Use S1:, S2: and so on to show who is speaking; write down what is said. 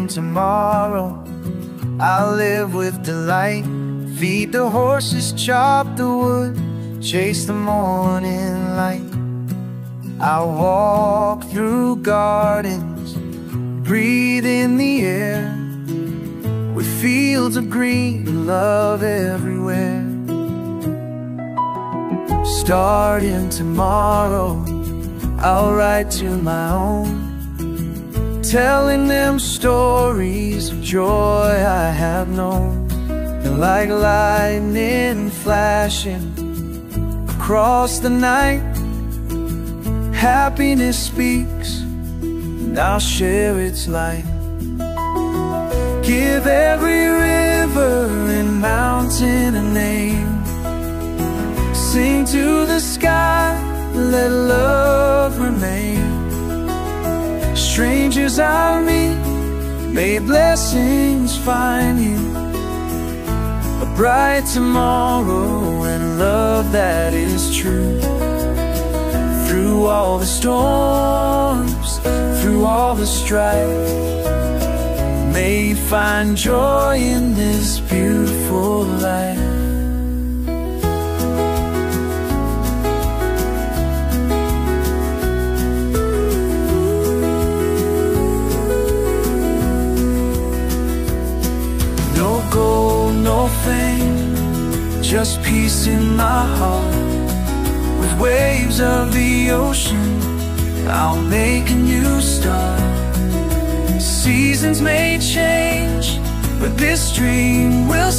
S1: in tomorrow. I'll live with delight, feed the horses, chop the wood, chase the morning light. I'll walk through gardens, breathe in the air, with fields of green, love everywhere. Starting tomorrow, I'll write to my own, telling them stories of joy I have known. And like lightning flashing across the night, happiness speaks, and I'll share its light. Give every river and mountain a name, sing to the sky, let love remain. Strangers I'll meet, may blessings find you, a bright tomorrow and love that is true. Through all the storms, through all the strife, may you find joy in this beautiful life. No gold, no fame, just peace in my heart. With waves of the ocean, I'll make a new start. Seasons may change, but this dream will